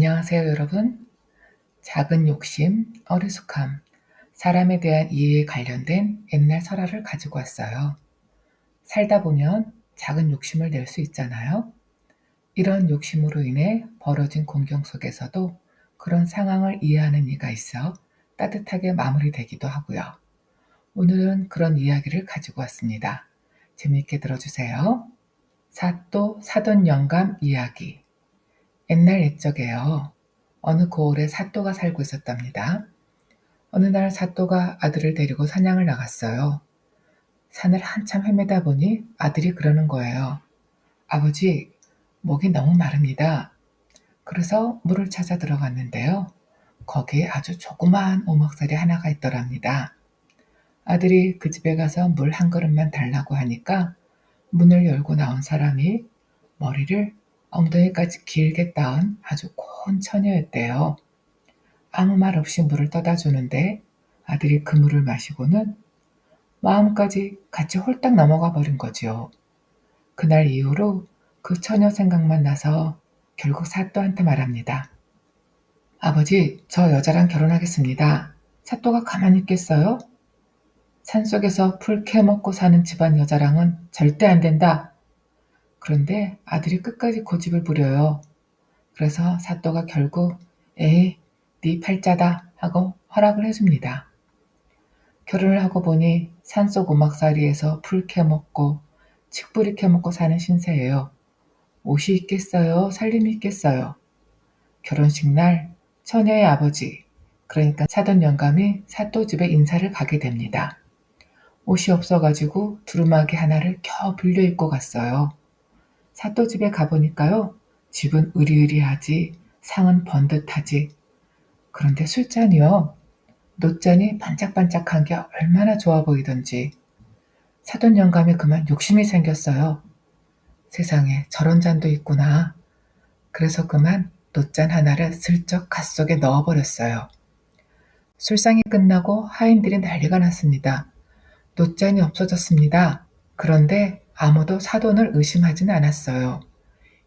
안녕하세요, 여러분. 작은 욕심, 어리숙함, 사람에 대한 이해에 관련된 옛날 설화를 가지고 왔어요. 살다 보면 작은 욕심을 낼 수 있잖아요. 이런 욕심으로 인해 벌어진 공경 속에서도 그런 상황을 이해하는 이가 있어 따뜻하게 마무리되기도 하고요. 오늘은 그런 이야기를 가지고 왔습니다. 재미있게 들어주세요. 사또 사돈 영감 이야기. 옛날 옛적에요. 어느 고을에 사또가 살고 있었답니다. 어느 날 사또가 아들을 데리고 사냥을 나갔어요. 산을 한참 헤매다 보니 아들이 그러는 거예요. 아버지, 목이 너무 마릅니다. 그래서 물을 찾아 들어갔는데요. 거기에 아주 조그마한 오목살이 하나가 있더랍니다. 아들이 그 집에 가서 물 한 그릇만 달라고 하니까 문을 열고 나온 사람이 머리를 엉덩이까지 길게 따은 아주 고운 처녀였대요. 아무 말 없이 물을 떠다 주는데 아들이 그 물을 마시고는 마음까지 같이 홀딱 넘어가 버린 거지요. 그날 이후로 그 처녀 생각만 나서 결국 사또한테 말합니다. 아버지, 저 여자랑 결혼하겠습니다. 사또가 가만히 있겠어요? 산속에서 풀 캐먹고 사는 집안 여자랑은 절대 안 된다. 그런데 아들이 끝까지 고집을 부려요. 그래서 사또가 결국 에이, 네 팔자다 하고 허락을 해줍니다. 결혼을 하고 보니 산속 오막살이에서 풀 캐먹고 칡뿌리 캐먹고 사는 신세예요. 옷이 있겠어요? 살림이 있겠어요? 결혼식 날 처녀의 아버지, 그러니까 사돈 영감이 사또 집에 인사를 가게 됩니다. 옷이 없어가지고 두루마기 하나를 겨우 빌려 입고 갔어요. 사또 집에 가보니까요. 집은 으리으리하지, 상은 번듯하지. 그런데 술잔이요. 놋잔이 반짝반짝한 게 얼마나 좋아 보이던지. 사돈 영감이 그만 욕심이 생겼어요. 세상에 저런 잔도 있구나. 그래서 그만 놋잔 하나를 슬쩍 갓속에 넣어버렸어요. 술상이 끝나고 하인들이 난리가 났습니다. 놋잔이 없어졌습니다. 그런데 아무도 사돈을 의심하진 않았어요.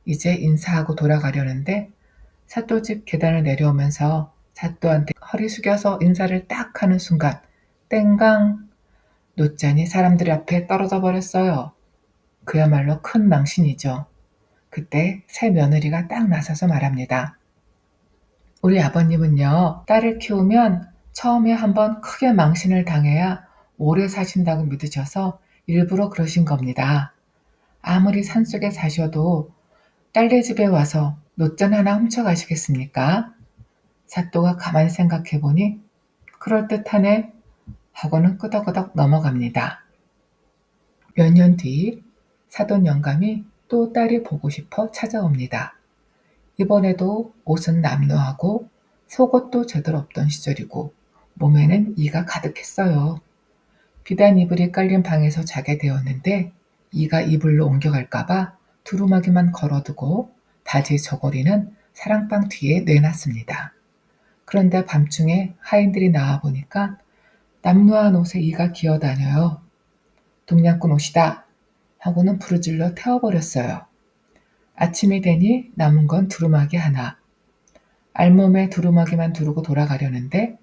이제 인사하고 돌아가려는데 사또집 계단을 내려오면서 사또한테 허리 숙여서 인사를 딱 하는 순간 땡강! 놋잔이 사람들 앞에 떨어져 버렸어요. 그야말로 큰 망신이죠. 그때 새 며느리가 딱 나서서 말합니다. 우리 아버님은요, 딸을 키우면 처음에 한번 크게 망신을 당해야 오래 사신다고 믿으셔서 일부러 그러신 겁니다. 아무리 산속에 사셔도 딸네 집에 와서 놋잔 하나 훔쳐가시겠습니까? 사또가 가만히 생각해보니 그럴듯하네 하고는 끄덕끄덕 넘어갑니다. 몇 년 뒤 사돈 영감이 또 딸이 보고 싶어 찾아옵니다. 이번에도 옷은 남루하고 속옷도 제대로 없던 시절이고 몸에는 이가 가득했어요. 비단 이불이 깔린 방에서 자게 되었는데 이가 이불로 옮겨갈까봐 두루마기만 걸어두고 바지 저고리는 사랑방 뒤에 내놨습니다. 그런데 밤중에 하인들이 나와보니까 남루한 옷에 이가 기어다녀요. 동냥꾼 옷이다 하고는 부르질러 태워버렸어요. 아침이 되니 남은 건 두루마기 하나. 알몸에 두루마기만 두르고 돌아가려는데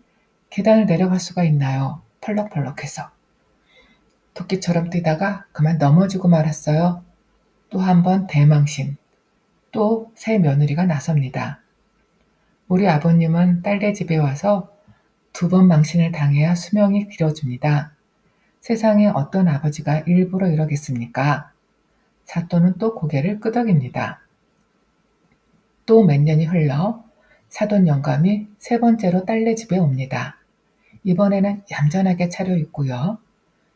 계단을 내려갈 수가 있나요? 펄럭펄럭해서. 토끼처럼 뛰다가 그만 넘어지고 말았어요. 또 한 번 대망신. 또 새 며느리가 나섭니다. 우리 아버님은 딸네 집에 와서 2번 망신을 당해야 수명이 길어집니다. 세상에 어떤 아버지가 일부러 이러겠습니까? 사또는 또 고개를 끄덕입니다. 또 몇 년이 흘러 사돈 영감이 3번째로 딸네 집에 옵니다. 이번에는 얌전하게 차려입고요.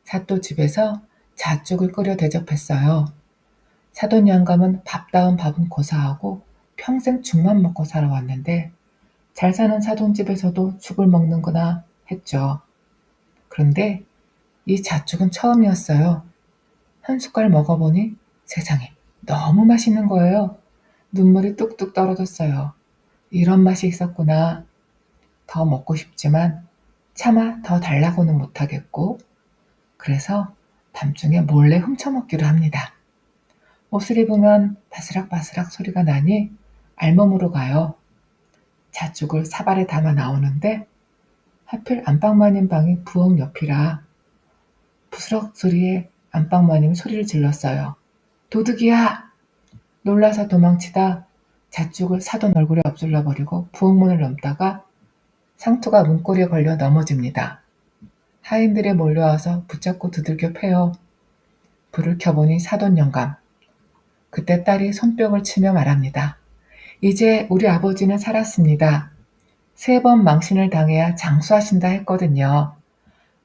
사또 집에서 잣죽을 끓여 대접했어요. 사돈 영감은 밥다운 밥은 고사하고 평생 죽만 먹고 살아왔는데 잘 사는 사돈 집에서도 죽을 먹는구나 했죠. 그런데 이 잣죽은 처음이었어요. 한 숟갈 먹어보니 세상에 너무 맛있는 거예요. 눈물이 뚝뚝 떨어졌어요. 이런 맛이 있었구나. 더 먹고 싶지만 차마 더 달라고는 못하겠고 그래서 밤중에 몰래 훔쳐먹기로 합니다. 옷을 입으면 바스락바스락 소리가 나니 알몸으로 가요. 잣죽을 사발에 담아 나오는데 하필 안방마님 방이 부엌 옆이라 부스럭 소리에 안방마님이 소리를 질렀어요. 도둑이야! 놀라서 도망치다 잣죽을 사돈 얼굴에 엎질러 버리고 부엌문을 넘다가 상투가 문고리에 걸려 넘어집니다. 하인들이 몰려와서 붙잡고 두들겨 패요. 불을 켜보니 사돈 영감. 그때 딸이 손뼉을 치며 말합니다. 이제 우리 아버지는 살았습니다. 3번 망신을 당해야 장수하신다 했거든요.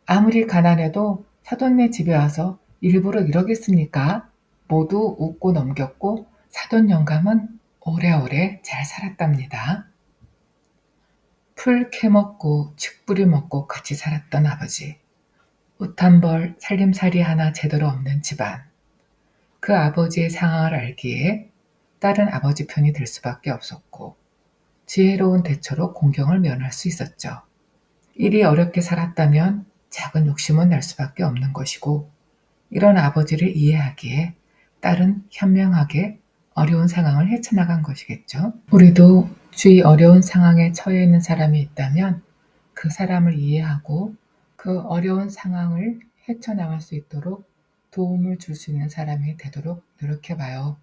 아무리 가난해도 사돈네 집에 와서 일부러 이러겠습니까? 모두 웃고 넘겼고 사돈 영감은 오래오래 잘 살았답니다. 풀 캐먹고 칡뿌리 먹고 같이 살았던 아버지. 옷 한 벌 살림살이 하나 제대로 없는 집안. 그 아버지의 상황을 알기에 딸은 아버지 편이 들 수밖에 없었고 지혜로운 대처로 공경을 면할 수 있었죠. 일이 어렵게 살았다면 작은 욕심은 날 수밖에 없는 것이고 이런 아버지를 이해하기에 딸은 현명하게 어려운 상황을 헤쳐나간 것이겠죠. 우리도 주위 어려운 상황에 처해 있는 사람이 있다면 그 사람을 이해하고 그 어려운 상황을 헤쳐나갈 수 있도록 도움을 줄 수 있는 사람이 되도록 노력해봐요.